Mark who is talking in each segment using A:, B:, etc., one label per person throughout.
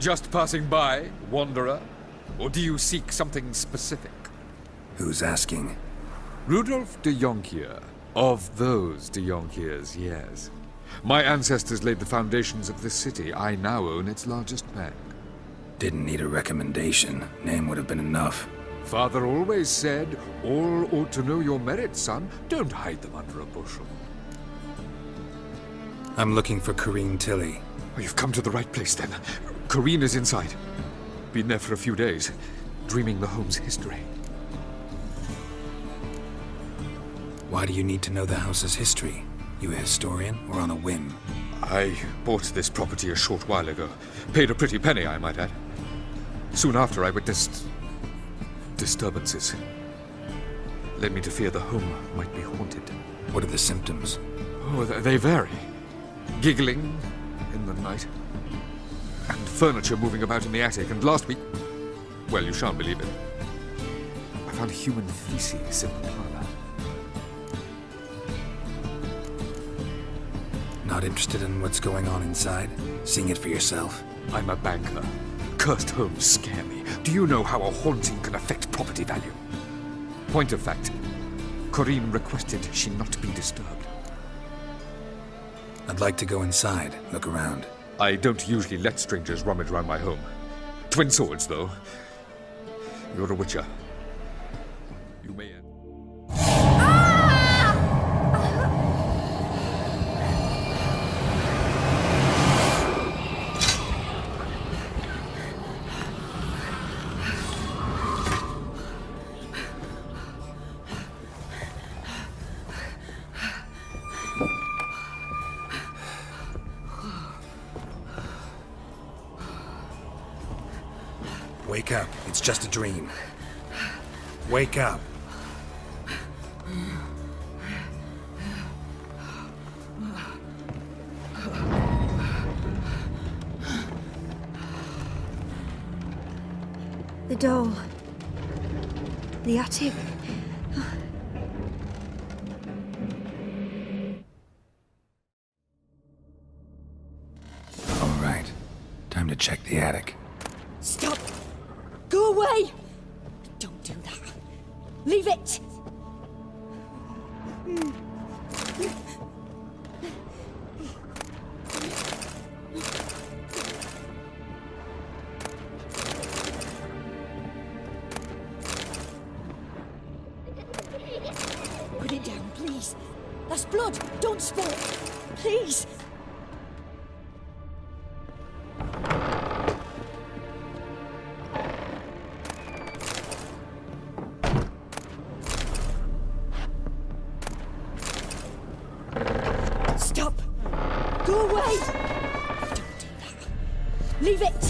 A: Just passing by, wanderer? Or do you seek something specific?
B: Who's asking?
A: Rudolf de Jonkier. Of those de Jonkiers, yes. My ancestors laid the foundations of this city. I now own its largest bank.
B: Didn't need a recommendation. Name would have been enough.
A: Father always said, all ought to know your merits, son. Don't hide them under a bushel.
B: I'm looking for Corinne Tilly.
A: Oh, you've come to the right place, then. Corinne is inside. Been there for a few days, dreaming the home's history.
B: Why do you need to know the house's history? You a historian, or on a whim?
A: I bought this property a short while ago. Paid a pretty penny, I might add. Soon after, I witnessed disturbances. Led me to fear the home might be haunted.
B: What are the symptoms?
A: Oh, they vary. Giggling in the night. And furniture moving about in the attic. And last week, well, you shan't believe it, I found human feces in the parlor.
B: Not interested in what's going on inside? Seeing it for yourself?
A: I'm a banker. Cursed homes scare me. Do you know how a haunting can affect property value? Point of fact, Corinne requested she not be disturbed.
B: I'd like to go inside, look around.
A: I don't usually let strangers rummage around my home. Twin swords, though. You're a witcher. You may end.
B: Wake up. It's just a dream. Wake up.
C: The doll. The attic.
B: All right. Time to check the attic.
D: Stop! Go away! Don't do that. Leave it! Put it down, please. That's blood. Don't spill it. Please. Stop! Go away! Don't do that. Leave it!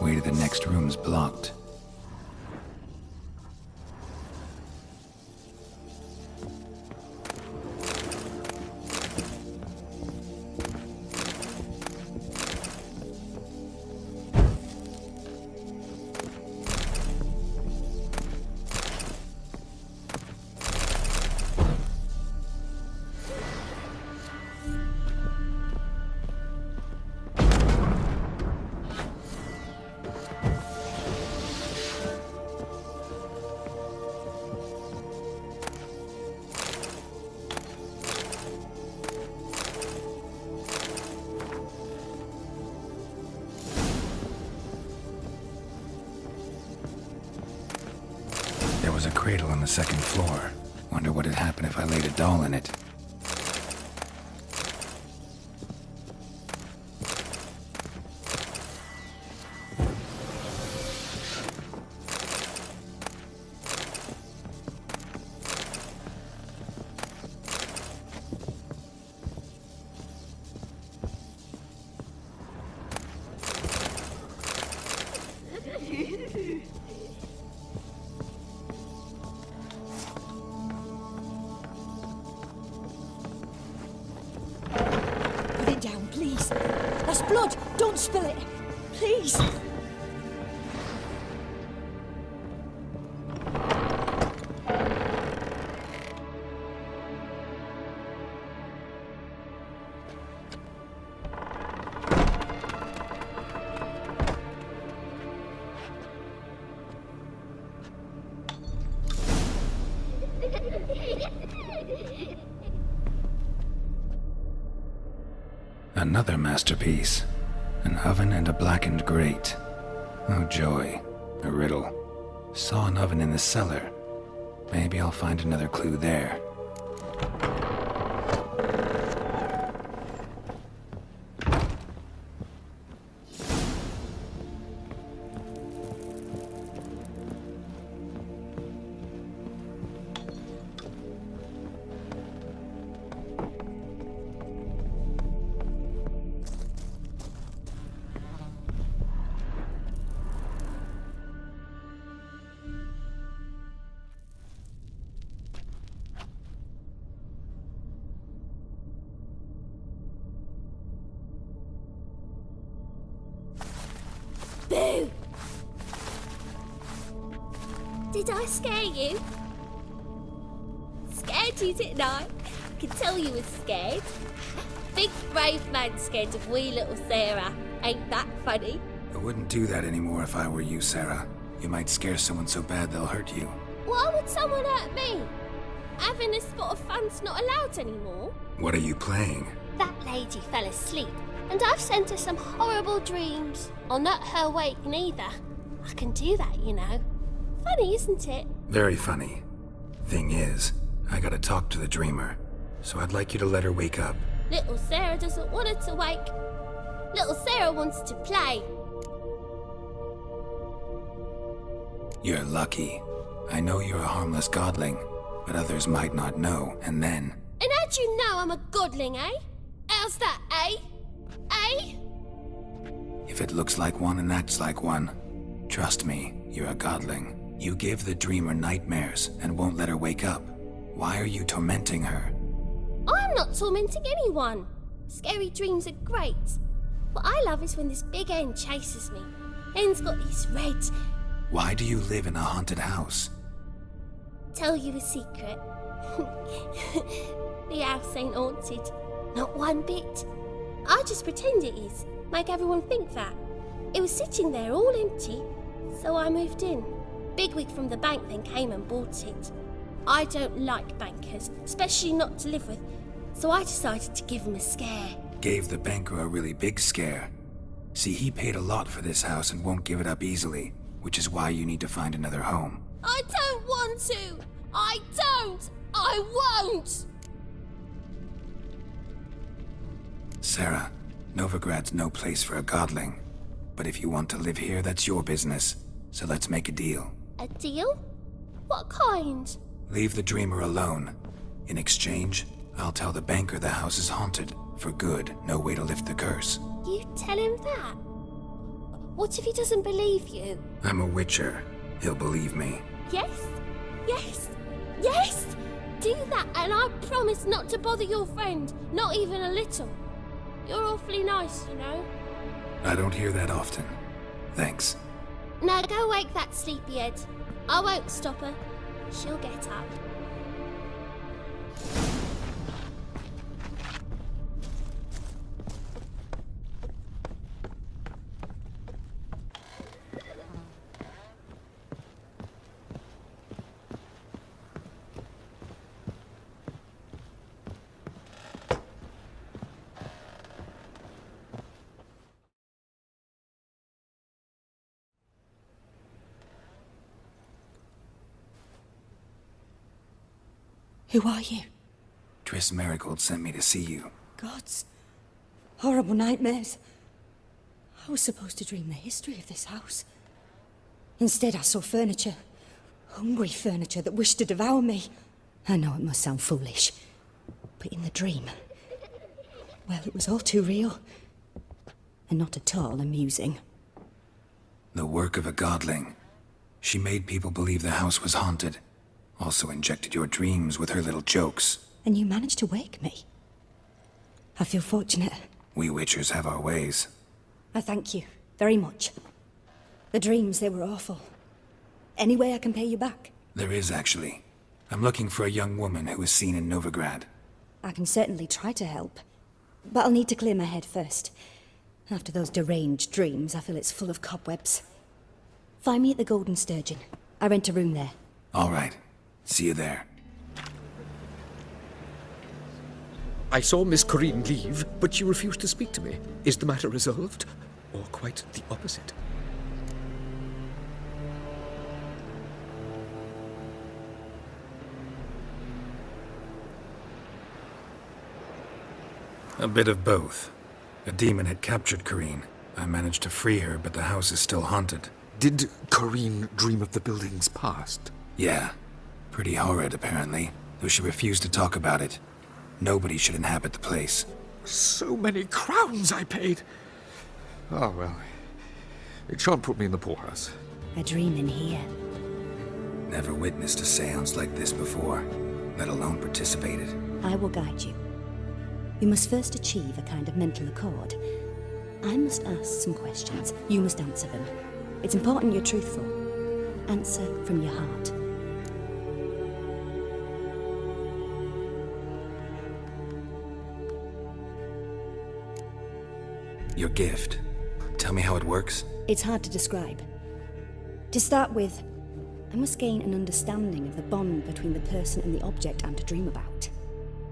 B: Way to the next room's blocked. There was a cradle on the second floor. Wonder what'd happen if I laid a doll in it.
D: Put it down, please. That's blood. Don't spill it. Please.
B: Another masterpiece. An oven and a blackened grate. Oh joy. A riddle. Saw an oven in the cellar. Maybe I'll find another clue there.
E: Boo! Did I scare you? Scared you, didn't I? I could tell you was scared. Big brave man scared of wee little Sarah. Ain't that funny?
B: I wouldn't do that anymore if I were you, Sarah. You might scare someone so bad they'll hurt you.
E: Why would someone hurt me? Having a spot of fun's not allowed anymore.
B: What are you playing?
E: That lady fell asleep, and I've sent her some horrible dreams. I'll not her wake neither. I can do that, you know. Funny, isn't it?
B: Very funny. Thing is, I gotta talk to the dreamer, so I'd like you to let her wake up.
E: Little Sarah doesn't want her to wake. Little Sarah wants to play.
B: You're lucky. I know you're a harmless godling, but others might not know, and then...
E: And how'd you know I'm a godling, eh? How's that, eh? Eh?
B: If it looks like one and acts like one, trust me, you're a godling. You give the dreamer nightmares and won't let her wake up. Why are you tormenting her?
E: I'm not tormenting anyone. Scary dreams are great. What I love is when this big hen chases me. Hen's got these red...
B: Why do you live in a haunted house?
E: Tell you a secret. The house ain't haunted. Not one bit. I just pretend it is. Make everyone think that. It was sitting there all empty, so I moved in. Bigwig from the bank then came and bought it. I don't like bankers, especially not to live with, so I decided to give him a scare.
B: Gave the banker a really big scare. See, he paid a lot for this house and won't give it up easily, which is why you need to find another home.
E: I don't want to! I don't! I won't!
B: Sarah, Novigrad's no place for a godling. But if you want to live here, that's your business. So let's make a deal.
E: A deal? What kind?
B: Leave the dreamer alone. In exchange, I'll tell the banker the house is haunted. For good, no way to lift the curse.
E: You tell him that? What if he doesn't believe you?
B: I'm a witcher. He'll believe me.
E: Yes? Yes? Yes! Do that and I promise not to bother your friend. Not even a little. You're awfully nice, you know.
B: I don't hear that often. Thanks.
E: Now go wake that sleepyhead. I won't stop her. She'll get up.
D: Who are you?
B: TRISS Merigold sent me to see you.
D: Gods. Horrible nightmares. I was supposed to dream the history of this house. Instead, I saw furniture. Hungry furniture that wished to devour me. I know it must sound foolish, but in the dream, well, it was all too real. And not at all amusing.
B: The work of a godling. She made people believe the house was haunted. Also injected your dreams with her little jokes.
D: And you managed to wake me. I feel fortunate.
B: We witchers have our ways.
D: I thank you very much. The dreams, they were awful. Any way I can pay you back?
B: There is, actually. I'm looking for a young woman who was seen in Novigrad.
D: I can certainly try to help. But I'll need to clear my head first. After those deranged dreams, I feel it's full of cobwebs. Find me at the Golden Sturgeon. I rent a room there.
B: All right. See you there.
F: I saw Miss Corinne leave, but she refused to speak to me. Is the matter resolved? Or quite the opposite?
B: A bit of both. A demon had captured Corinne. I managed to free her, but the house is still haunted.
A: Did Corinne dream of the building's past?
B: Yeah. Pretty horrid, apparently, though she refused to talk about it. Nobody should inhabit the place.
A: So many crowns I paid. Oh, well. It shan't put me in the poorhouse.
D: A dream in here.
B: Never witnessed a seance like this before, let alone participated.
D: I will guide you. You must first achieve a kind of mental accord. I must ask some questions. You must answer them. It's important you're truthful. Answer from your heart.
B: Your gift. Tell me how it works.
D: It's hard to describe. To start with, I must gain an understanding of the bond between the person and the object I'm to dream about.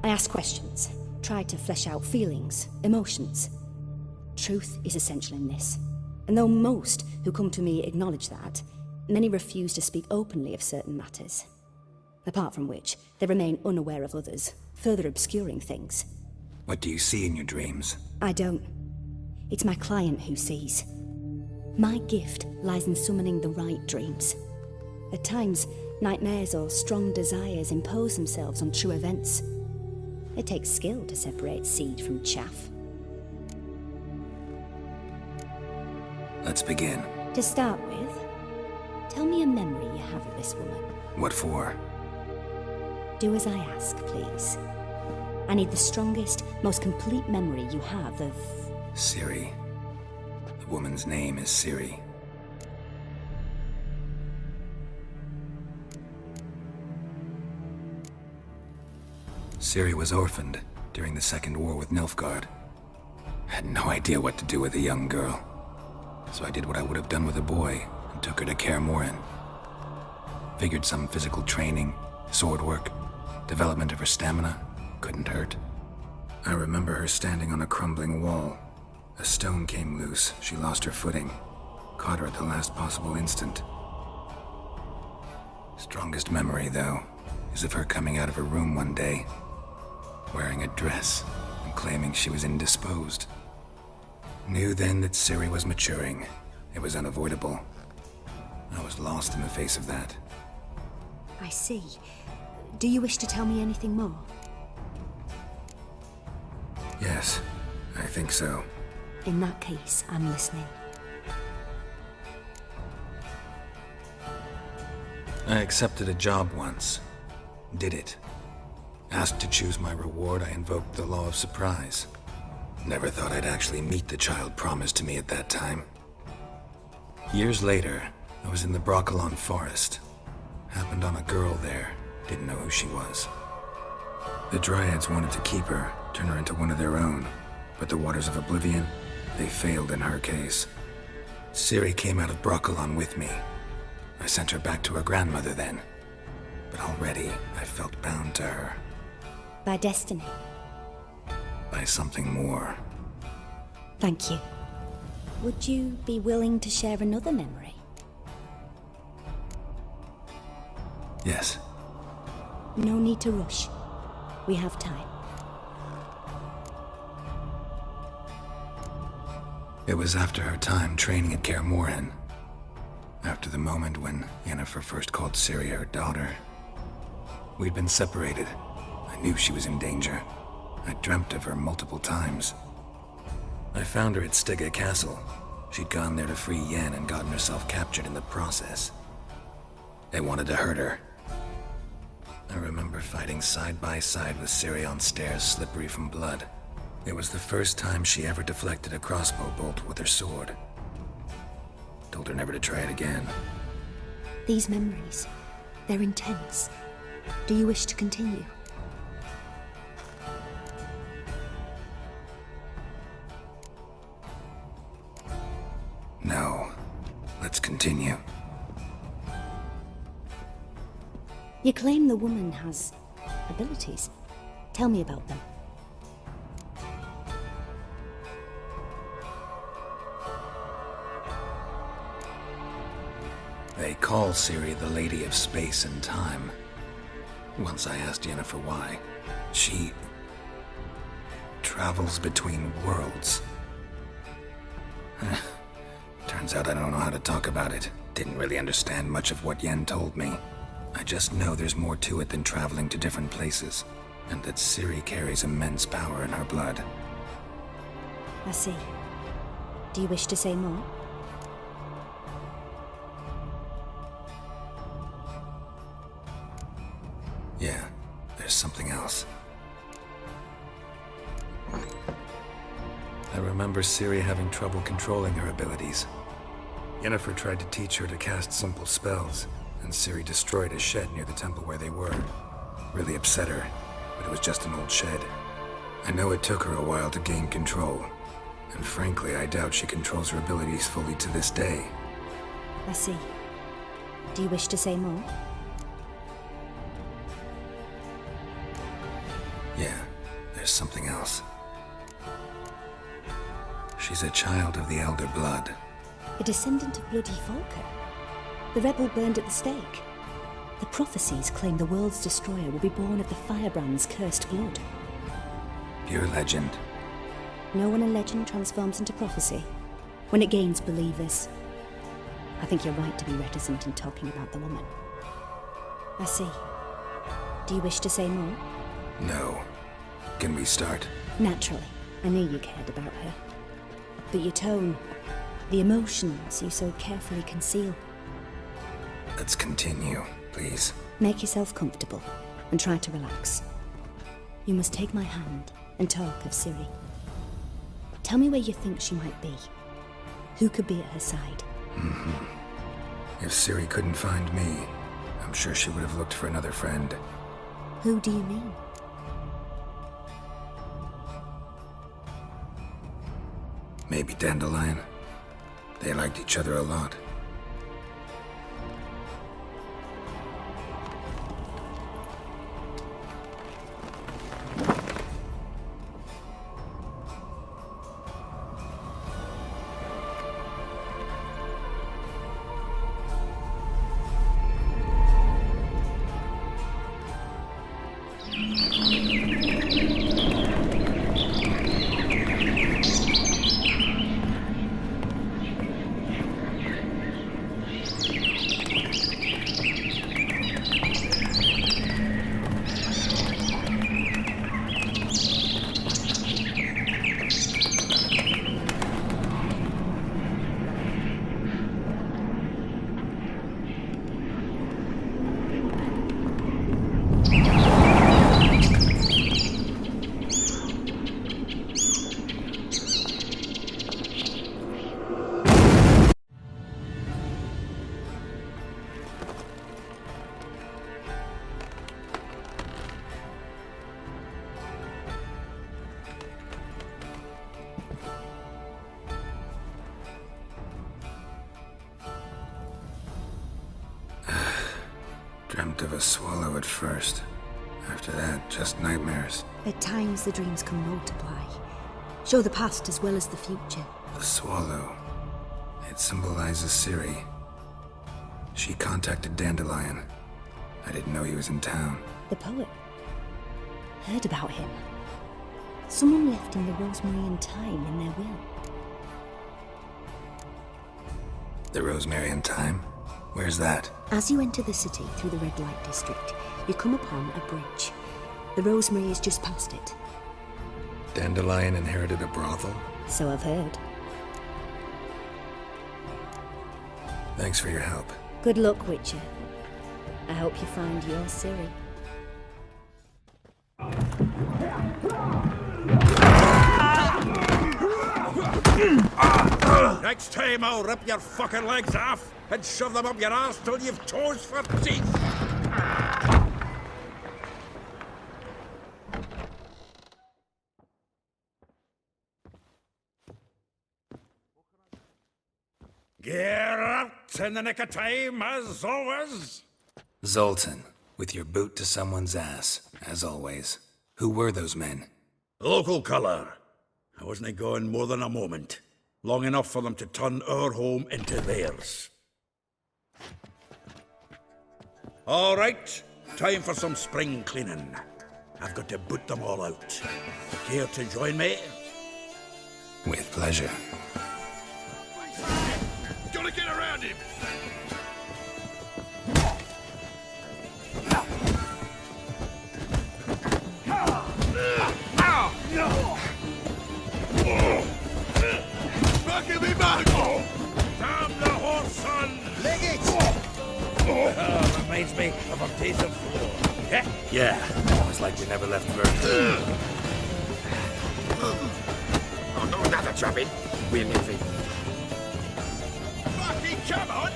D: I ask questions, try to flesh out feelings, emotions. Truth is essential in this. And though most who come to me acknowledge that, many refuse to speak openly of certain matters. Apart from which, they remain unaware of others, further obscuring things.
B: What do you see in your dreams?
D: I don't. It's my client who sees. My gift lies in summoning the right dreams. At times, nightmares or strong desires impose themselves on true events. It takes skill to separate seed from chaff.
B: Let's begin.
D: To start with, tell me a memory you have of this woman.
B: What for?
D: Do as I ask, please. I need the strongest, most complete memory you have of...
B: CIRI. The woman's name is CIRI. CIRI was orphaned during the Second War with Nilfgaard. I had no idea what to do with a young girl. So I did what I would have done with a boy and took her to Kaer Morhen. Figured some physical training, sword work, development of her stamina couldn't hurt. I remember her standing on a crumbling wall. A stone came loose, she lost her footing. Caught her at the last possible instant. Strongest memory, though, is of her coming out of her room one day, wearing a dress and claiming she was indisposed. Knew then that CIRI was maturing. It was unavoidable. I was lost in the face of that.
D: I see. Do you wish to tell me anything more?
B: Yes, I think so.
D: In that case, I'm listening.
B: I accepted a job once. Did it. Asked to choose my reward, I invoked the law of surprise. Never thought I'd actually meet the child promised to me at that time. Years later, I was in the Broccolon forest. Happened on a girl there. Didn't know who she was. The Dryads wanted to keep her, turn her into one of their own. But the Waters of Oblivion, they failed in her case. CIRI came out of Broccolon with me. I sent her back to her grandmother then. But already, I felt bound to her.
D: By destiny.
B: By something more.
D: Thank you. Would you be willing to share another memory?
B: Yes.
D: No need to rush. We have time.
B: It was after her time training at Kaer Morhen. After the moment when Yennefer first called CIRI her daughter. We'd been separated. I knew she was in danger. I dreamt of her multiple times. I found her at Stygga Castle. She'd gone there to free Yen and gotten herself captured in the process. They wanted to hurt her. I remember fighting side by side with CIRI on stairs slippery from blood. It was the first time she ever deflected a crossbow bolt with her sword. Told her never to try it again.
D: These memories, they're intense. Do you wish to continue?
B: No. Let's continue.
D: You claim the woman has abilities. Tell me about them.
B: call Ciri the Lady of Space and Time. Once I asked Yennefer why. She travels between worlds. Turns out I don't know how to talk about it. Didn't really understand much of what Yen told me. I just know there's more to it than traveling to different places, and that Ciri carries immense power in her blood.
C: I see. Do you wish to say more?
B: Yeah, there's something else. I remember Ciri having trouble controlling her abilities. Yennefer tried to teach her to cast simple spells, and Ciri destroyed a shed near the temple where they were. Really upset her, but it was just an old shed. I know it took her a while to gain control, and frankly, I doubt she controls her abilities fully to this day.
C: I see. Do you wish to say more?
B: Yeah, there's something else. She's a child of the Elder Blood.
C: A descendant of Bloody Volker. The rebel burned at the stake. The prophecies claim the world's destroyer will be born of the firebrand's cursed blood.
B: Pure legend.
C: No one in legend transforms into prophecy when it gains believers. I think you're right to be reticent in talking about the woman. I see. Do you wish to say more?
B: No. Can we start?
C: Naturally. I knew you cared about her. But your tone, the emotions you so carefully conceal.
B: Let's continue, please.
C: Make yourself comfortable and try to relax. You must take my hand and talk of Ciri. Tell me where you think she might be. Who could be at her side?
B: If Ciri couldn't find me, I'm sure she would have looked for another friend.
C: Who do you mean?
B: Maybe Dandelion. They liked each other a lot. Dreamt of a swallow at first. After that, just nightmares.
C: At times the dreams can multiply. Show the past as well as the future.
B: The swallow. It symbolizes Ciri. She contacted Dandelion. I didn't know he was in town.
C: The poet. Heard about him. Someone left him the Rosemary and Thyme in their will.
B: The Rosemary and Thyme? Where's that?
C: As you enter the city through the red light district, you come upon a bridge. The Rosemary is just past it.
B: Dandelion inherited a brothel?
C: So I've heard.
B: Thanks for your help.
C: Good luck, Witcher. I hope you find your Ciri.
G: Next time I'll rip your fucking legs off and shove them up your ass till you've toes for teeth. GERALT in the nick of time, as always.
B: Zoltan, with your boot to someone's ass, as always. Who were those men?
G: Local colour. I wasn't gone more than a moment. Long enough for them to turn our home into theirs. All right, time for some spring cleaning. I've got to boot them all out. Care to join me?
B: With pleasure.
G: Gotta get around him! Bucket me back! Damn the horse, son! Leg it! Reminds me of a piece of floor. Yeah, almost like we never left Vernon.
A: Oh, no, another jobbing. We're leaving.
G: Fucking come on!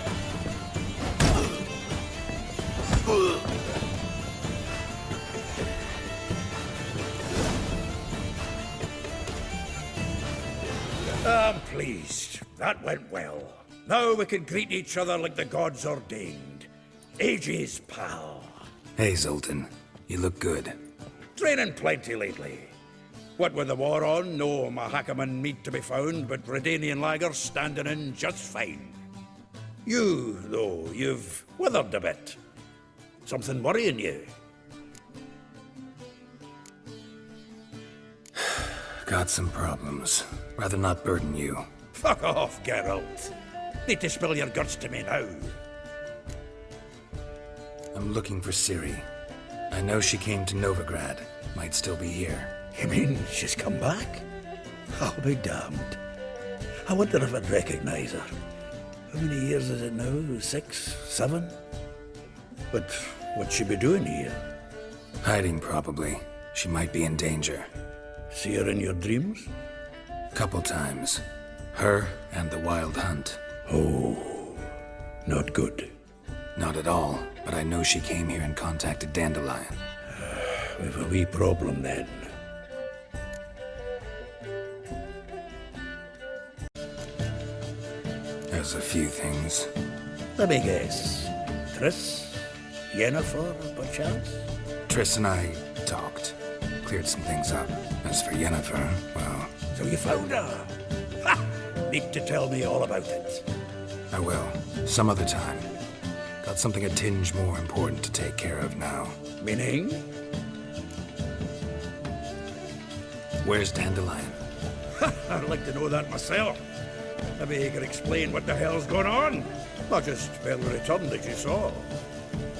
G: I'm pleased. That went well. Now we can greet each other like the gods ordained. Ages, pal.
B: Hey, Zoltan. You look good.
G: Training plenty lately. What with the war on, no Mahakaman meat to be found, but Redanian lagers standing in just fine. You, though, you've withered a bit. Something worrying you?
B: Got some problems. Rather not burden you.
G: Fuck off, Geralt. Need to spill your guts to me now.
B: I'm looking for Ciri. I know she came to Novigrad. Might still be here.
G: You mean she's come back? I'll be damned. I wonder if I'd recognize her. How many years is it now? 6? 7? But what'd she be doing here?
B: Hiding, probably. She might be in danger.
G: See her in your dreams?
B: Couple times. Her and the Wild Hunt.
G: Oh, not good.
B: Not at all, but I know she came here and contacted Dandelion.
G: We've a wee problem then.
B: There's a few things.
G: Let me guess. Triss? Yennefer, perchance?
B: Triss and I talked. Cleared some things up. As for Yennefer, well...
G: So you found her? Ha! Need to tell me all about it.
B: I will. Some other time. Got something a tinge more important to take care of now.
G: Meaning?
B: Where's Dandelion?
G: I'd like to know that myself. Maybe you could explain what the hell's going on. Not just barely returned as you saw.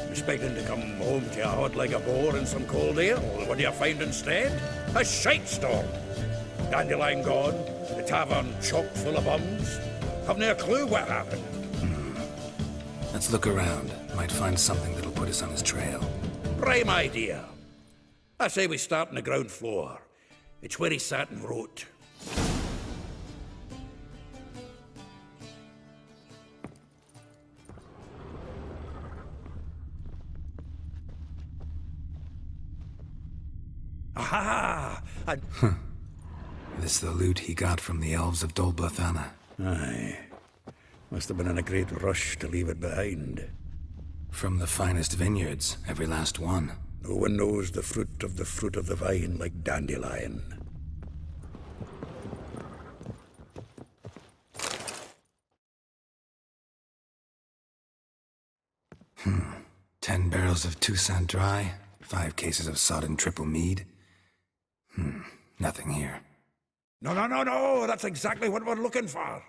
G: Expecting to come home to a hut like a boar and some cold ale. What do you find instead? A shite storm. Dandelion gone, the tavern chock full of bums. Haven't a clue what happened.
B: Let's look around. Might find something that'll put us on his trail.
G: Prime idea. I say we start on the ground floor. It's where he sat and wrote. Aha! And
B: This the loot he got from the elves of Dol Blathanna.
G: aye. Must have been in a great rush to leave it behind.
B: From the finest vineyards, every last one.
G: No one knows the fruit of the vine like Dandelion.
B: Hmm. 10 barrels of Toussaint Dry, 5 cases of sodden triple mead. Nothing here.
G: No, that's exactly what we're looking for.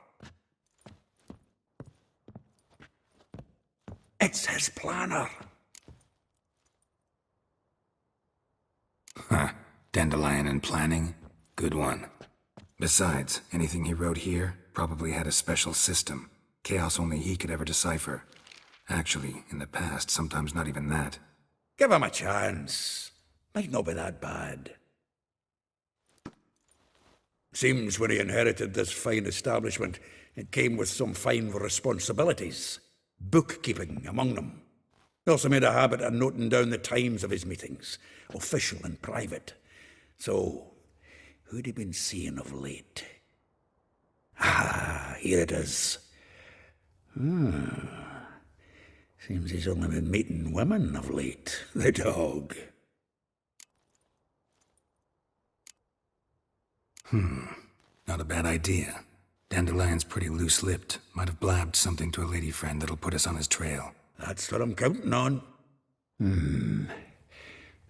G: It's his planner.
B: Huh. Dandelion and planning? Good one. Besides, anything he wrote here probably had a special system. Chaos only he could ever decipher. Actually, in the past, sometimes not even that.
G: Give him a chance. Might not be that bad. Seems when he inherited this fine establishment, it came with some fine responsibilities. Bookkeeping among them. He also made a habit of noting down the times of his meetings, official and private. So, who'd he been seeing of late? Ah, here it is. Seems he's only been meeting women of late, the dog.
B: Not a bad idea. Dandelion's pretty loose-lipped. Might have blabbed something to a lady friend that'll put us on his trail.
G: That's what I'm counting on.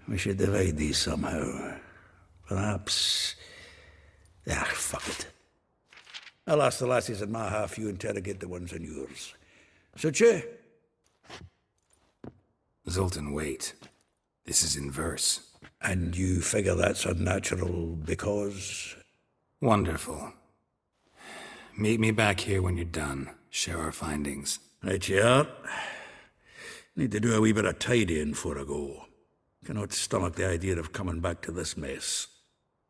G: We should divide these somehow. Perhaps... fuck it. I'll ask the lassies in my half, you interrogate the ones in yours. Suche?
B: Zoltan, wait. This is in verse.
G: And you figure that's unnatural because...
B: Wonderful. Meet me back here when you're done. Share our findings.
G: Right you are. Need to do a wee bit of tidying before I go. Cannot stomach the idea of coming back to this mess.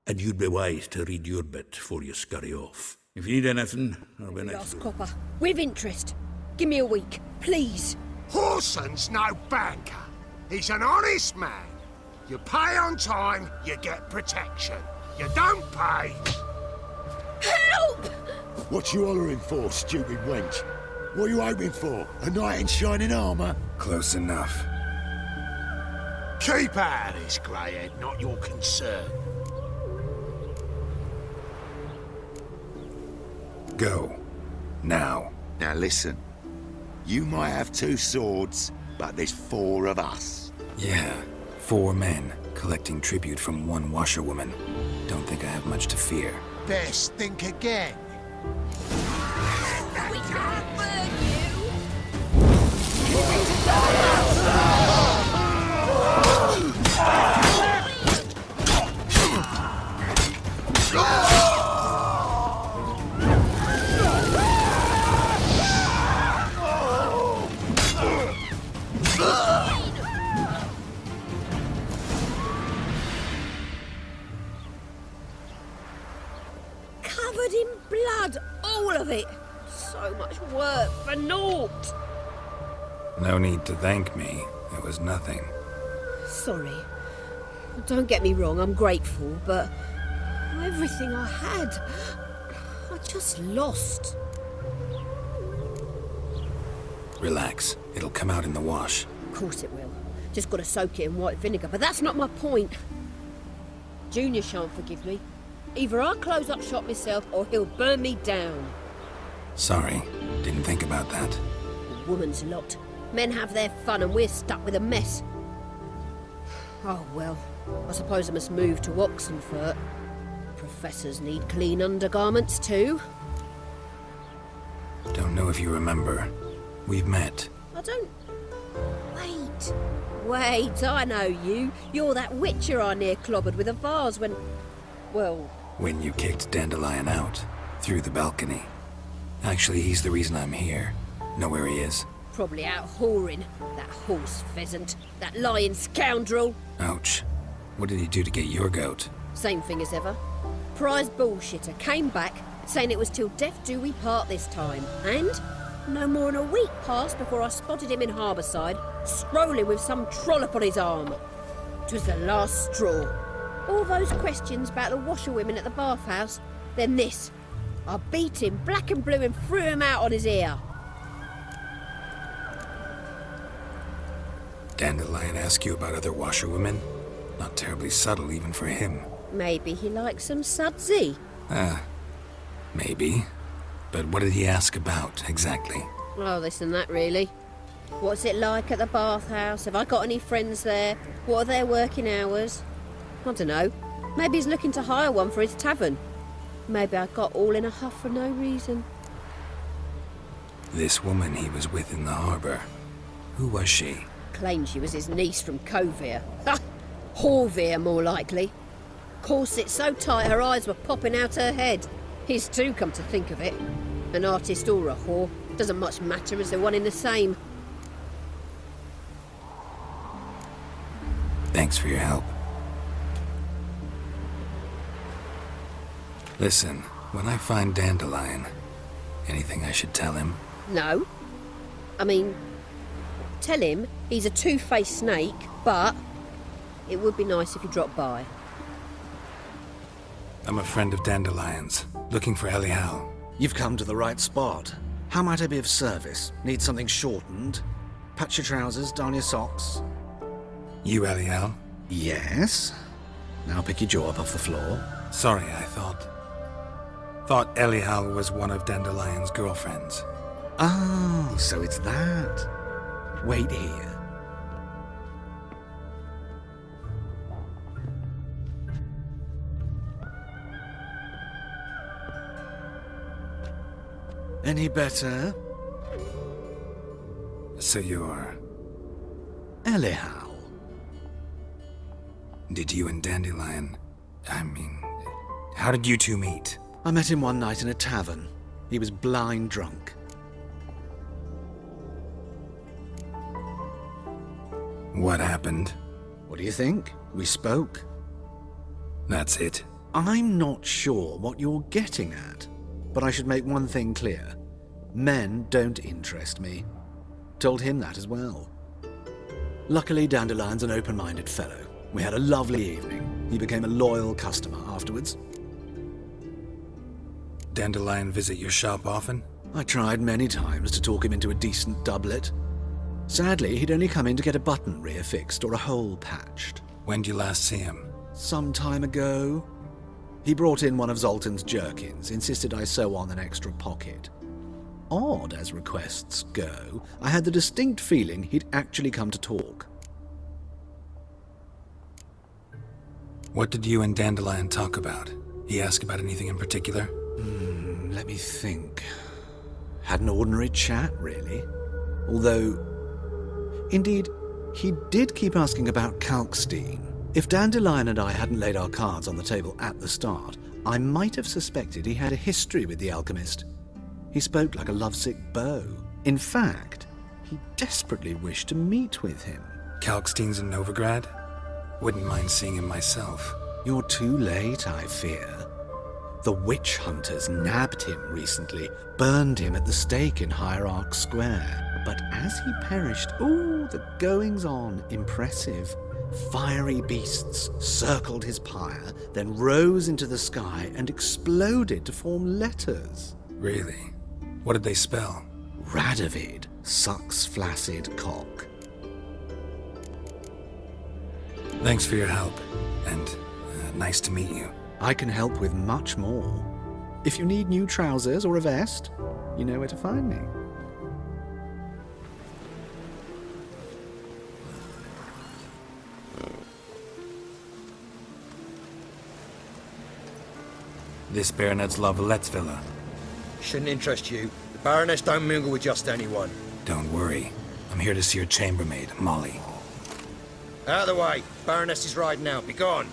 G: And you'd be wise to read your bit before you scurry off. If you need anything, I'll be next
H: Last
G: door.
H: copper. With interest. Give me a week, please.
I: Horson's no banker. He's an honest man. You pay on time, you get protection. You don't pay...
H: Help!
J: What you hollering for, stupid wench? What are you hoping for? A knight in shining armour?
B: Close enough.
I: Keep out of this, greyhead, not your concern.
B: Go. Now.
J: Now listen. You might have 2 swords, but there's 4 of us.
B: Yeah. 4 men, collecting tribute from 1 washerwoman. Don't think I have much to fear.
I: Best think again.
H: We can't burn you! Covered in blood, all of it. So much work for naught.
B: No need to thank me. It was nothing.
H: Sorry. Don't get me wrong, I'm grateful, but everything I had, I just lost.
B: Relax. It'll come out in the wash.
H: Of course it will. Just gotta soak it in white vinegar, but that's not my point. Junior shan't forgive me. Either I'll close up shop myself or he'll burn me down.
B: Sorry. Didn't think about that.
H: A woman's lot. Men have their fun and we're stuck with a mess. Oh well, I suppose I must move to Oxenfurt. Professors need clean undergarments too.
B: Don't know if you remember. We've met.
H: I don't... Wait, I know you. You're that witcher I near clobbered with a vase when... Well...
B: When you kicked Dandelion out. Through the balcony. Actually, he's the reason I'm here. Know where he is.
H: Probably out whoring. That horse pheasant. That lying scoundrel.
B: Ouch. What did he do to get your goat?
H: Same thing as ever. Prize bullshitter came back, saying it was till death do we part this time. And no more than a week passed before I spotted him in Harbourside, strolling with some trollop on his arm. 'Twas the last straw. All those questions about the washerwomen at the bathhouse, then this. I beat him black and blue and threw him out on his ear.
B: Dandelion ask you about other washerwomen? Not terribly subtle even for him.
H: Maybe he likes some sudsy.
B: Maybe. But what did he ask about, exactly?
H: Oh, this and that, really. What's it like at the bathhouse? Have I got any friends there? What are their working hours? I don't know. Maybe he's looking to hire one for his tavern. Maybe I got all in a huff for no reason.
B: This woman he was with in the harbour. Who was she?
H: Claimed she was his niece from Covere. Ha! Horvere, more likely. Corset so tight her eyes were popping out her head. His too, come to think of it. An artist or a whore. Doesn't much matter as they're one in the same.
B: Thanks for your help. Listen, when I find Dandelion, anything I should tell him?
H: No. I mean, tell him he's a two-faced snake, but it would be nice if he dropped by.
B: I'm a friend of Dandelion's, looking for Elial.
F: You've come to the right spot. How might I be of service? Need something shortened? Patch your trousers, darn your socks?
B: You Elial?
F: Yes. Now pick your jaw up off the floor.
B: Sorry, I thought Elial was one of Dandelion's
F: Any better?
B: So you're...
F: Anyhow.
B: Did you and Dandelion... how did you two meet?
F: I met him one night in a tavern. He was blind drunk.
B: What happened?
F: What do you think? We spoke.
B: That's it.
F: I'm not sure what you're getting at, but I should make one thing clear. Men don't interest me. Told him that as well. Luckily, Dandelion's an open-minded fellow. We had a lovely evening. He became a loyal customer afterwards.
B: Dandelion visit your shop often?
F: I tried many times to talk him into a decent doublet. Sadly, he'd only come in to get a button reaffixed or a hole patched.
B: When did you last see him?
F: Some time ago. He brought in one of Zoltan's jerkins, insisted I sew on an extra pocket. Odd as requests go, I had the distinct feeling he'd actually come to talk.
B: What did you and Dandelion talk about? He ask about anything in particular?
F: Let me think. Had an ordinary chat, really. Although... Indeed, he did keep asking about Kalkstein. If Dandelion and I hadn't laid our cards on the table at the start, I might have suspected he had a history with the alchemist. He spoke like a lovesick beau. In fact, he desperately wished to meet with him.
B: Kalkstein's in Novigrad? Wouldn't mind seeing him myself.
F: You're too late, I fear. The witch hunters nabbed him recently, burned him at the stake in Hierarch Square. But as he perished, the goings-on impressive. Fiery beasts circled his pyre, then rose into the sky and exploded to form letters.
B: Really? What did they spell?
F: Radovid sucks flaccid cock.
B: Thanks for your help, and nice to meet you.
F: I can help with much more. If you need new trousers or a vest, you know where to find me.
B: This Baronet's La Vallette's villa.
K: Shouldn't interest you. The Baroness don't mingle with just anyone.
B: Don't worry. I'm here to see your chambermaid, Molly.
K: Out of the way. Baroness is riding out. Be gone.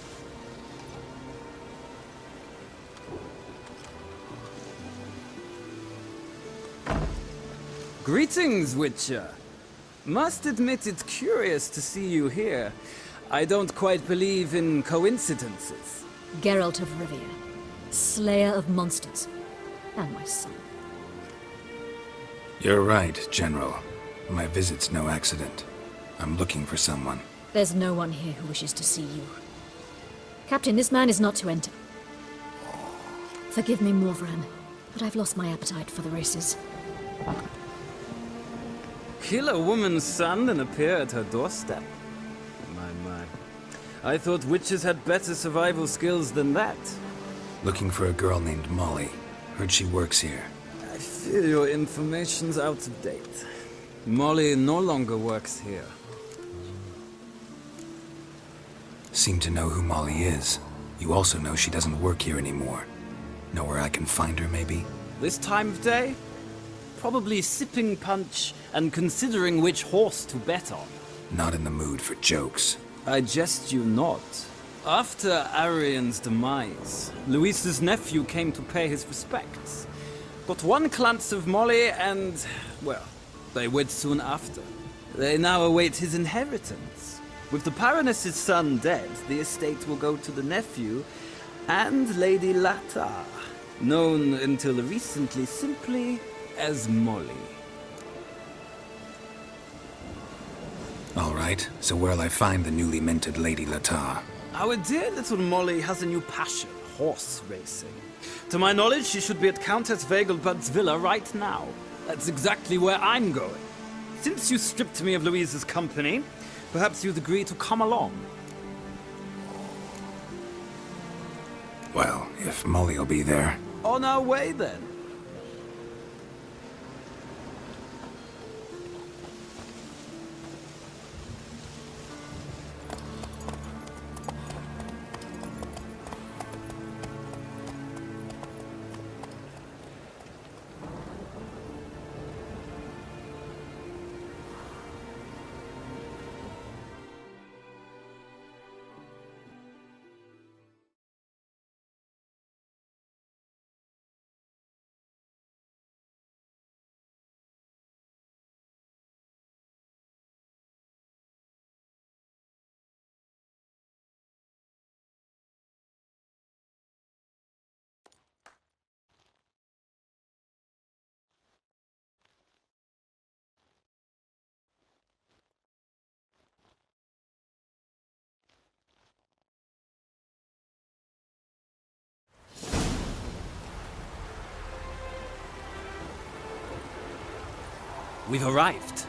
L: Greetings, Witcher. Must admit it's curious to see you here. I don't quite believe in coincidences.
M: GERALT of Rivia, Slayer of Monsters, and my son.
B: You're right, General. My visit's no accident. I'm looking for someone.
M: There's no one here who wishes to see you. Captain, this man is not to enter. Forgive me, Morvran, but I've lost my appetite for the races.
L: Kill a woman's son and appear at her doorstep? My. I thought witches had better survival skills than that.
B: Looking for a girl named Molly. Heard she works here.
L: I fear your information's out of date. Molly no longer works here.
B: Seem to know who Molly is. You also know she doesn't work here anymore. Know where I can find her, maybe?
L: This time of day? Probably sipping punch and considering which horse to bet on.
B: Not in the mood for jokes.
L: I jest you not. After Arian's demise, Luis's nephew came to pay his respects. Got one glance of Molly and, well, they wed soon after. They now await his inheritance. With the Baroness's son dead, the estate will go to the nephew and Lady Latar, known until recently simply as Molly.
B: All right, so where'll I find the newly minted Lady Latar?
L: Our dear little Molly has a new passion, horse racing. To my knowledge, she should be at Countess Vegelbud's villa right now. That's exactly where I'm going. Since you stripped me of Louise's company, perhaps you'd agree to come along.
B: Well, if Molly'll be there.
L: On our way, then. we've arrived.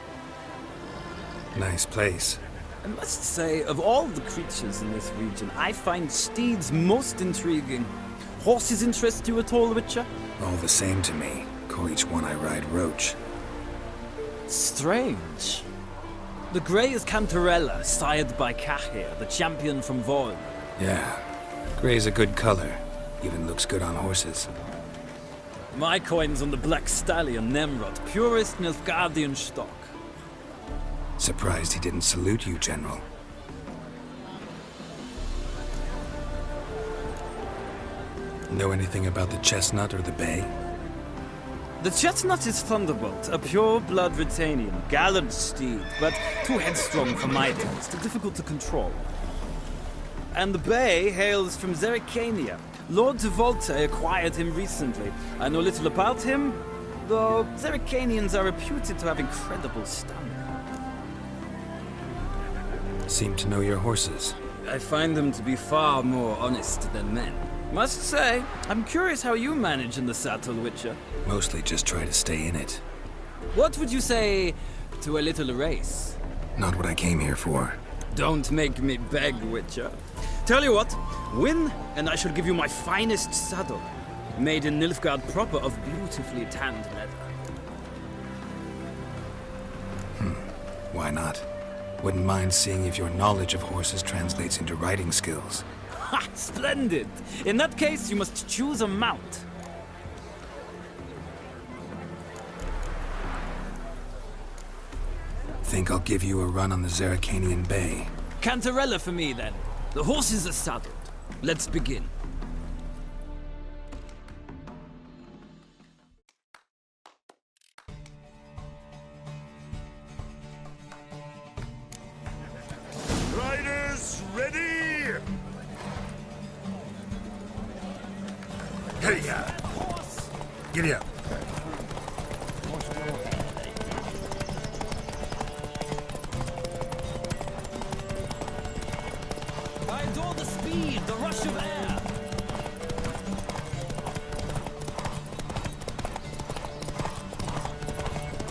B: Nice place.
L: I must say, of all the creatures in this region, I find steeds most intriguing. Horses interest you at all, Witcher?
B: All the same to me. Call each one I ride Roach.
L: Strange. The grey is Cantarella, sired by Cahir, the champion from Vorn.
B: Yeah. Gray's a good color. Even looks good on horses.
L: My coin's on the Black Stallion, Nemrod, purest Nilfgaardian stock.
B: Surprised he didn't salute you, General. Know anything about the Chestnut or the Bay?
L: The Chestnut is Thunderbolt, a pure-blood Britannian, gallant steed, but too headstrong for my taste, difficult to control. And the Bay hails from Zerrikania. Lord de Volta acquired him recently. I know little about him, though Zerrikanians are reputed to have incredible stamina.
B: Seem to know your horses.
L: I find them to be far more honest than men. Must say, I'm curious how you manage in the saddle, Witcher.
B: Mostly just try to stay in it.
L: What would you say to a little race?
B: Not what I came here for.
L: Don't make me beg, Witcher. Tell you what, win, and I shall give you my finest saddle. Made in Nilfgaard proper of beautifully tanned leather.
B: Why not? Wouldn't mind seeing if your knowledge of horses translates into riding skills.
L: Ha! Splendid! In that case, you must choose a mount.
B: Think I'll give you a run on the Zerrikanian Bay.
L: Cantarella for me, then. The horses are saddled. Let's begin.
I: Riders, ready? Hey, giddy up.
L: I adore the speed, the rush of air.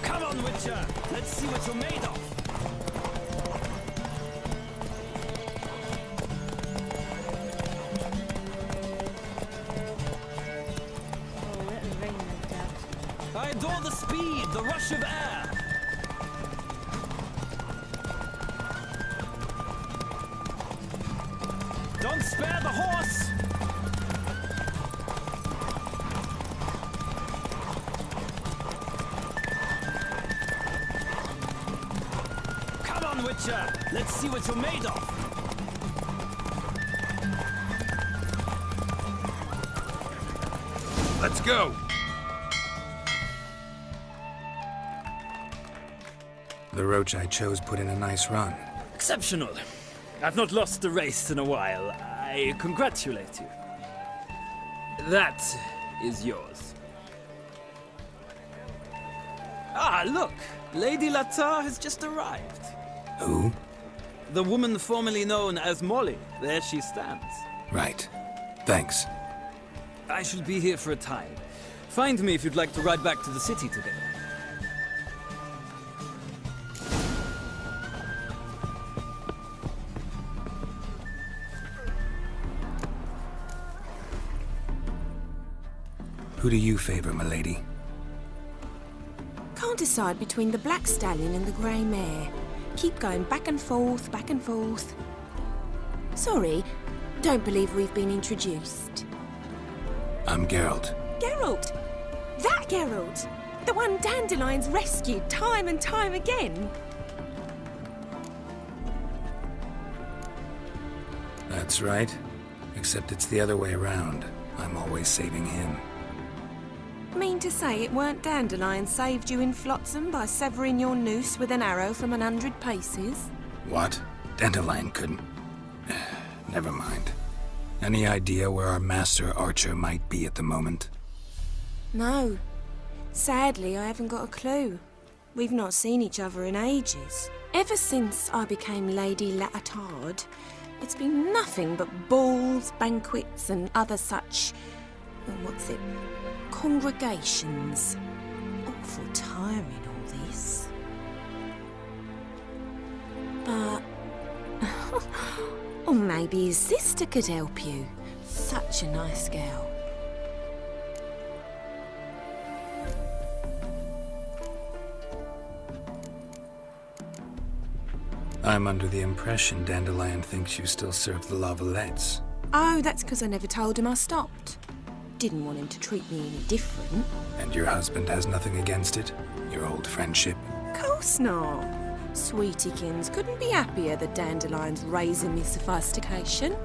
L: Come on, Witcher. Let's see what you're made of. I adore the speed, the rush of air. Don't spare the horse! Come on, Witcher! Let's see what you're made of!
A: Let's go!
B: The Roach I chose put in a nice run.
L: Exceptional. I've not lost a race in a while. I congratulate you. That is yours. Ah, look! Lady Latar has just arrived.
B: Who?
L: The woman formerly known as Molly. There she stands.
B: Right. Thanks.
L: I shall be here for a time. Find me if you'd like to ride back to the city together.
B: Who do you favor, milady?
N: Can't decide between the Black Stallion and the Grey Mare. Keep going back and forth, back and forth. Sorry, don't believe we've been introduced.
B: I'm Geralt.
N: Geralt! That Geralt! The one Dandelion's rescued time and time again.
B: That's right. Except it's the other way around. I'm always saving him.
N: Mean to say it weren't Dandelion saved you in Flotsam by severing your noose with an arrow from 100 paces?
B: What? Dandelion couldn't... Never mind. Any idea where our master archer might be at the moment?
N: No. Sadly, I haven't got a clue. We've not seen each other in ages. Ever since I became Lady Latard, it's been nothing but balls, banquets, and other such... congregations. Awful tiring, all this. Or maybe his sister could help you. Such a nice girl.
B: I'm under the impression Dandelion thinks you still serve the Lavalettes.
N: Oh, that's because I never told him I stopped. Didn't want him to treat me any different.
B: And your husband has nothing against it? Your old friendship?
N: Course not. Sweetiekins couldn't be happier that Dandelion's raising me sophistication.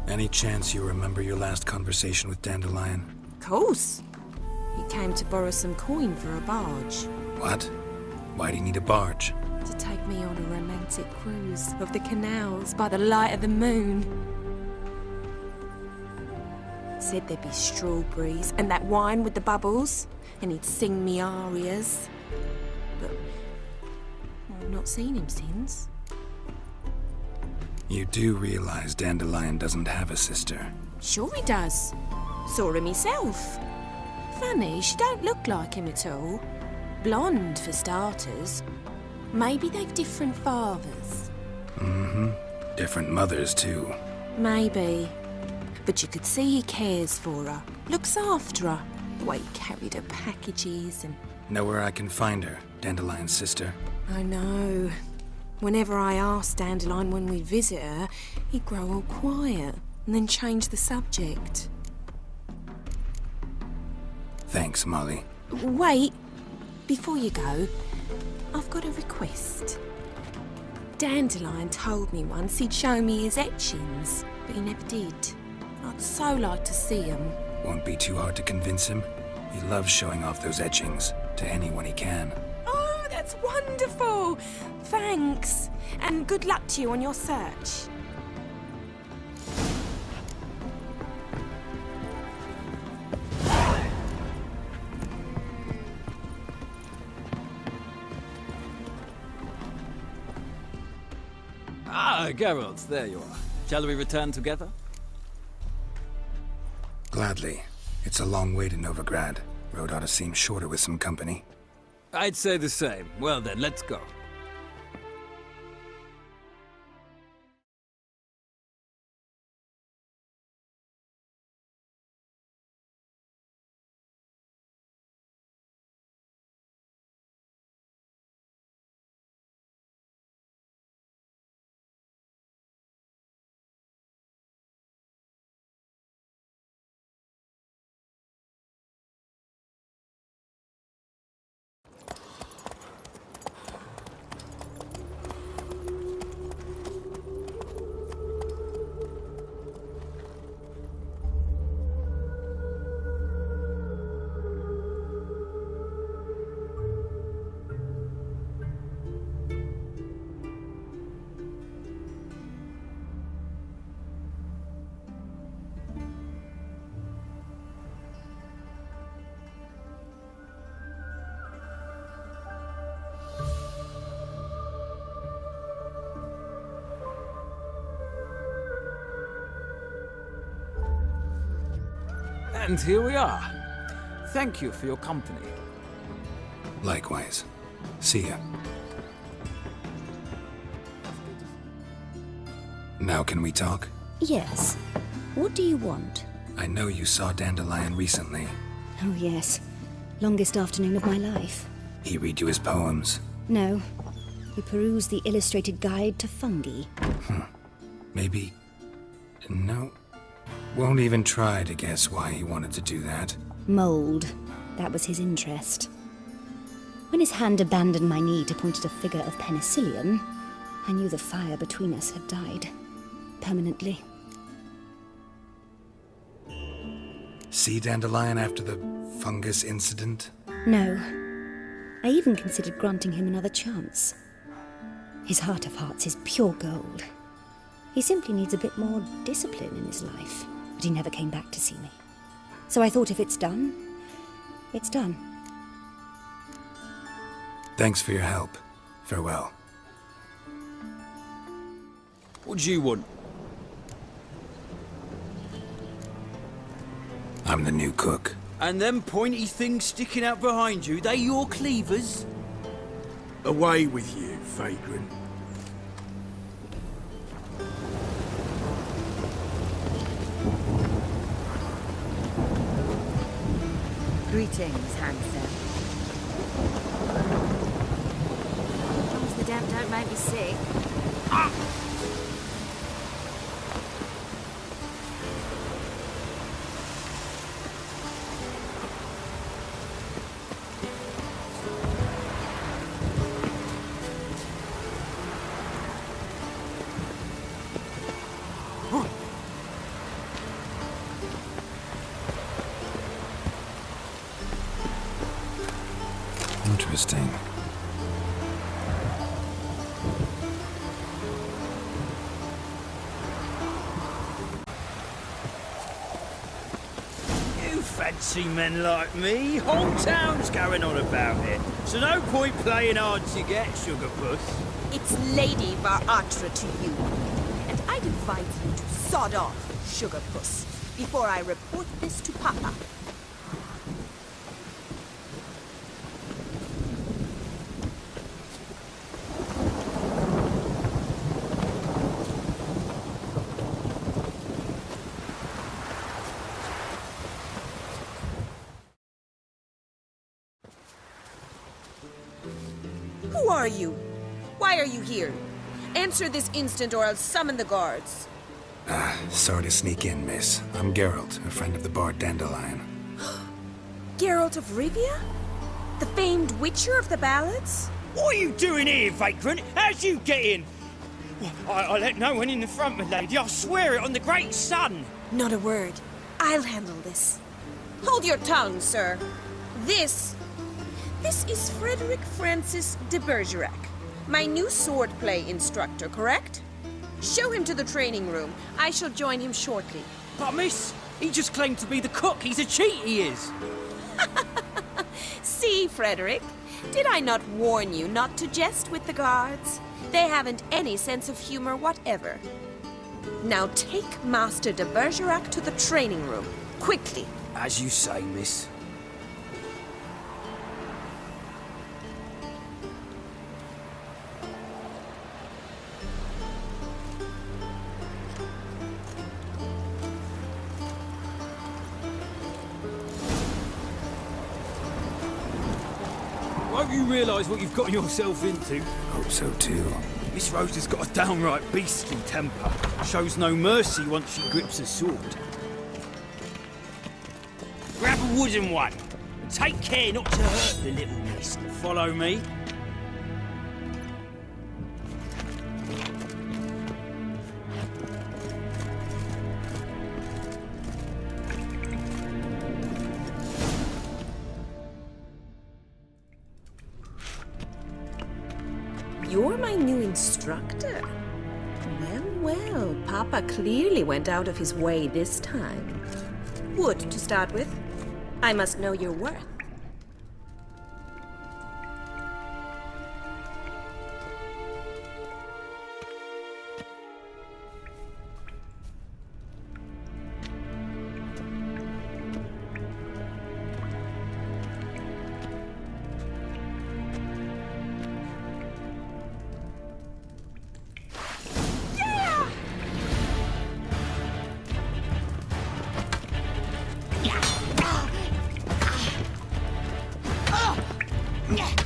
B: Any chance you remember your last conversation with Dandelion?
N: Course. He came to borrow some coin for a barge.
B: What? Why'd he need a barge?
N: To take me on a romantic cruise of the canals by the light of the moon. Said there'd be strawberries and that wine with the bubbles, and he'd sing me arias. But I've not seen him since.
B: You do realize Dandelion doesn't have a sister?
N: Sure he does. Saw her myself. Funny, she don't look like him at all. Blonde, for starters. Maybe they've different fathers.
B: Mm-hmm. Different mothers, too.
N: Maybe. But you could see he cares for her. Looks after her. The way he carried her packages and...
B: Know where I can find her, Dandelion's sister?
N: I know. Whenever I asked Dandelion when we'd visit her, he'd grow all quiet and then change the subject.
B: Thanks, Molly.
N: Wait. Before you go, I've got a request. Dandelion told me once he'd show me his etchings, but he never did. I'd so like to see them.
B: Won't be too hard to convince him. He loves showing off those etchings to anyone he can.
N: Oh, that's wonderful! Thanks, and good luck to you on your search.
L: Ah, Geralt, there you are. Shall we return together?
B: Gladly. It's a long way to Novigrad. Road ought to seem shorter with some company.
L: I'd say the same. Well then, let's go. And here we are. Thank you for your company.
B: Likewise. See ya. Now can we talk?
C: Yes. What do you want?
B: I know you saw Dandelion recently.
C: Oh, yes. Longest afternoon of my life.
B: He read you his poems?
C: No. He perused the illustrated guide to fungi.
B: Maybe... No. Won't even try to guess why he wanted to do that.
C: Mold. That was his interest. When his hand abandoned my knee to point at a figure of penicillium, I knew the fire between us had died. Permanently.
B: See Dandelion after the fungus incident?
C: No. I even considered granting him another chance. His heart of hearts is pure gold. He simply needs a bit more discipline in his life. But he never came back to see me. So I thought if it's done, it's done.
B: Thanks for your help. Farewell.
L: What do you want?
B: I'm the new cook.
L: And them pointy things sticking out behind you, they your cleavers?
J: Away with you, vagrant.
O: Greetings, handsome. As long as the damp don't make me sick.
B: Interesting.
P: You fancy men like me? Whole town's going on about it. So no point playing hard to get, sugar puss.
N: It's Lady Varatra to you. And I'd advise you to sod off, sugar puss, before I report this to Papa. Who are you? Why are you here? Answer this instant or I'll summon the guards.
B: Sorry to sneak in, miss. I'm Geralt, a friend of the bard Dandelion.
N: Geralt of Rivia? The famed witcher of the ballads?
P: What are you doing here, vagrant? How'd you get in? I let no one in the front, my lady. I swear it on the great sun.
N: Not a word. I'll handle this. Hold your tongue, sir. This is Frederick Francis de Bergerac, my new swordplay instructor, correct? Show him to the training room. I shall join him shortly.
P: But miss, he just claimed to be the cook. He's a cheat, he is.
N: See, Frederick, did I not warn you not to jest with the guards? They haven't any sense of humor whatever. Now take Master de Bergerac to the training room, quickly.
P: As you say, miss. Hope you realise what you've got yourself into.
B: Hope so too.
P: Miss Rose has got a downright beastly temper. Shows no mercy once she grips a sword. Grab a wooden one. And take care not to hurt the little miss. Follow me.
N: You're my new instructor? Well, Papa clearly went out of his way this time. Wood, to start with. I must know your worth.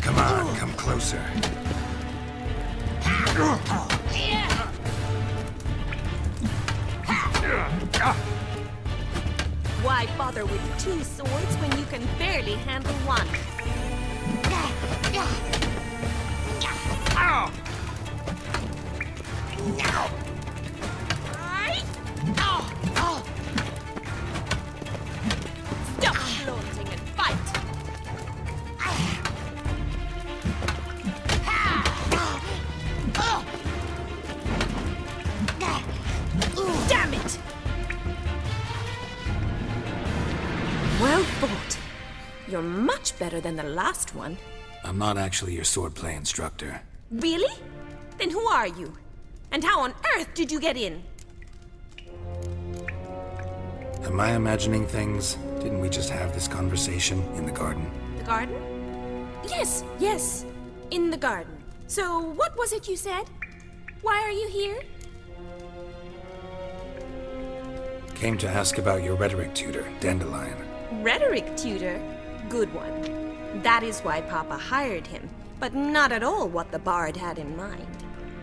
B: Come on, come closer.
N: Why bother with two swords when you can barely handle one? Stop flaunting and fight! Damn it! Well fought. You're much better than the last one.
B: I'm not actually your swordplay instructor.
N: Really? Then who are you? And how on earth did you get in?
B: Am I imagining things? Didn't we just have this conversation in the garden?
N: The garden? Yes. In the garden. So, what was it you said? Why are you here?
B: Came to ask about your rhetoric tutor, Dandelion.
N: Rhetoric tutor? Good one. That is why Papa hired him, but not at all what the bard had in mind.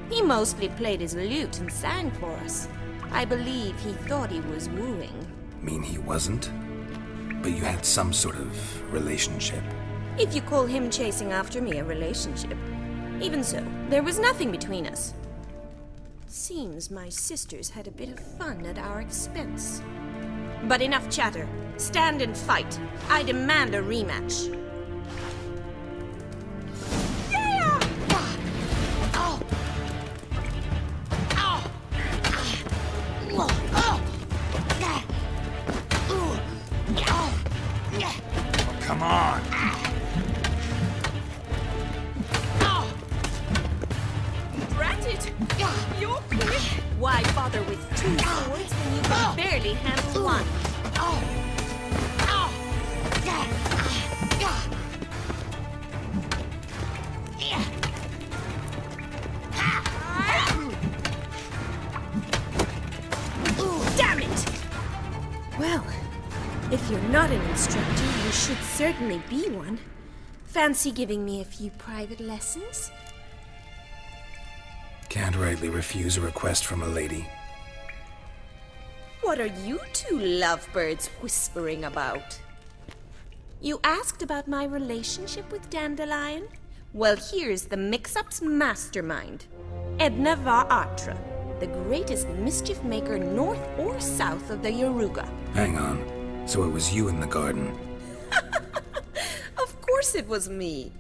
N: He mostly played his lute and sang for us. I believe he thought he was wooing.
B: Mean he wasn't? But you had some sort of relationship.
N: If you call him chasing after me a relationship. Even so, there was nothing between us. Seems my sisters had a bit of fun at our expense. But enough chatter. Stand and fight. I demand a rematch.
B: Come on!
N: Drat it! You're quick! Why bother with two swords when you can barely handle one? Damn it! Well, if you're not an instructor, you should certainly be one. Fancy giving me a few private lessons?
B: Can't rightly refuse a request from a lady.
N: What are you two lovebirds whispering about? You asked about my relationship with Dandelion? Well, here's the mix-up's mastermind. Edna Atra, the greatest mischief maker north or south of the Yaruga.
B: Hang on. So it was you in the garden?
N: Of course it was me.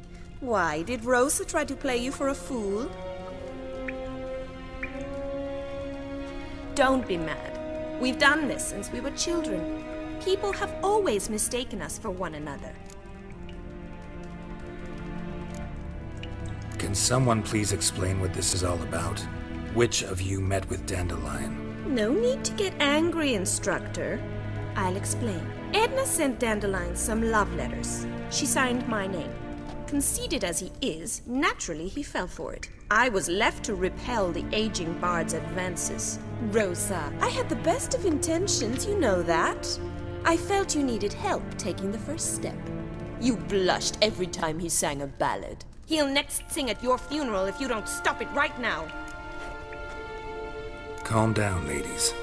N: Why, did Rosa try to play you for a fool? Don't be mad. We've done this since we were children. People have always mistaken us for one another.
B: Can someone please explain what this is all about? Which of you met with Dandelion?
N: No need to get angry, instructor. I'll explain. Edna sent Dandelion some love letters. She signed my name. Conceited as he is, naturally he fell for it. I was left to repel the aging bard's advances. Rosa, I had the best of intentions, you know that. I felt you needed help taking the first step. You blushed every time he sang a ballad. He'll next sing at your funeral if you don't stop it right now.
B: Calm down, ladies.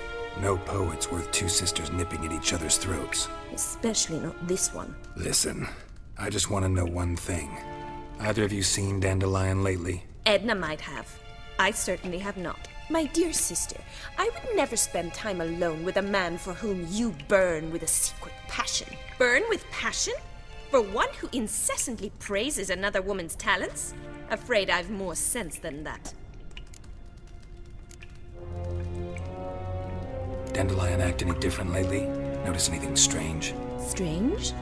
B: No poet's worth two sisters nipping at each other's throats.
N: Especially not this one.
B: Listen, I just want to know one thing. Either of you seen Dandelion lately?
N: Edna might have. I certainly have not. My dear sister, I would never spend time alone with a man for whom you burn with a secret passion. Burn with passion? For one who incessantly praises another woman's talents? Afraid I've more sense than that.
B: Dandelion act any different lately? Notice anything strange?
N: Strange?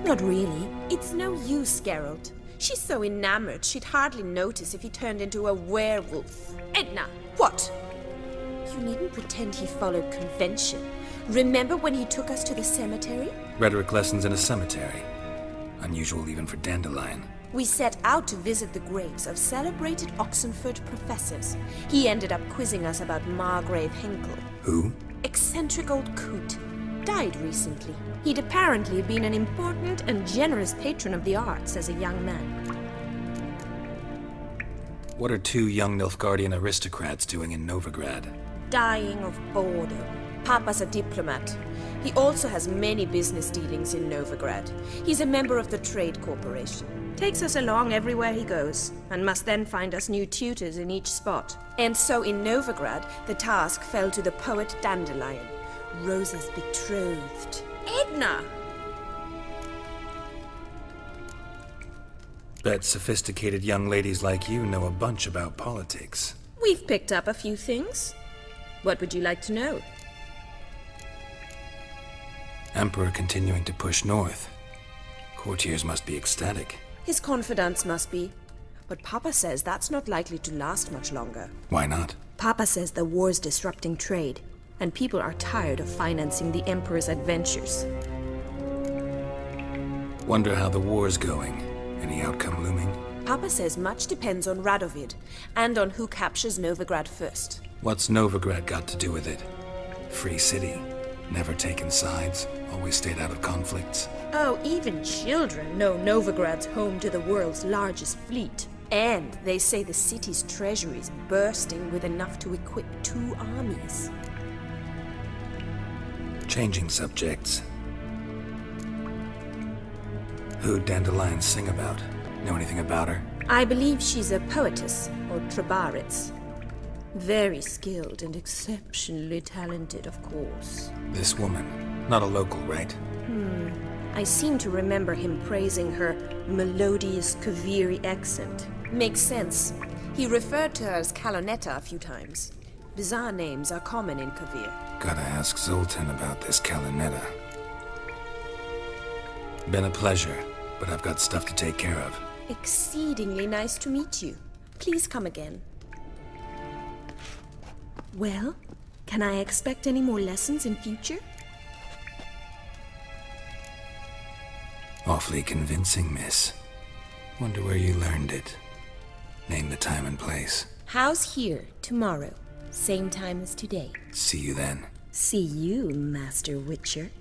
N: Not really. It's no use, GERALT. She's so enamored she'd hardly notice if he turned into a werewolf. Edna! What? You needn't pretend he followed convention. Remember when he took us to the cemetery?
B: Rhetoric lessons in a cemetery. Unusual even for Dandelion.
N: We set out to visit the graves of celebrated Oxenford professors. He ended up quizzing us about Margrave Henkel.
B: Who?
N: Eccentric old coot. Died recently. He'd apparently been an important and generous patron of the arts as a young man.
B: What are two young Nilfgaardian aristocrats doing in Novigrad?
N: Dying of boredom. Papa's a diplomat. He also has many business dealings in Novigrad. He's a member of the Trade Corporation. Takes us along everywhere he goes, and must then find us new tutors in each spot. And so in Novigrad, the task fell to the poet Dandelion, Rosa's betrothed. Edna!
B: Bet sophisticated young ladies like you know a bunch about politics.
N: We've picked up a few things. What would you like to know?
B: Emperor continuing to push north. Courtiers must be ecstatic.
N: His confidants must be. But Papa says that's not likely to last much longer.
B: Why not?
N: Papa says the war's disrupting trade, and people are tired of financing the Emperor's adventures.
B: Wonder how the war's going. Any outcome looming?
N: Papa says much depends on Radovid, and on who captures Novigrad first.
B: What's Novigrad got to do with it? Free city. Never taken sides. Always stayed out of conflicts.
N: Oh, even children know Novigrad's home to the world's largest fleet. And they say the city's treasury is bursting with enough to equip 2 armies.
B: Changing subjects. Who'd Dandelion sing about? Know anything about her?
N: I believe she's a poetess, or trabaritz. Very skilled and exceptionally talented, of course.
B: This woman. Not a local, right?
N: I seem to remember him praising her melodious Kaviri accent. Makes sense. He referred to her as Kalonetta a few times. Bizarre names are common in Kavir.
B: Gotta ask Zoltan about this Kalonetta. Been a pleasure, but I've got stuff to take care of.
N: Exceedingly nice to meet you. Please come again. Well, can I expect any more lessons in future?
B: Awfully convincing, miss. Wonder where you learned it. Name the time and place.
N: House here, tomorrow. Same time as today.
B: See you then.
N: See you, Master Witcher.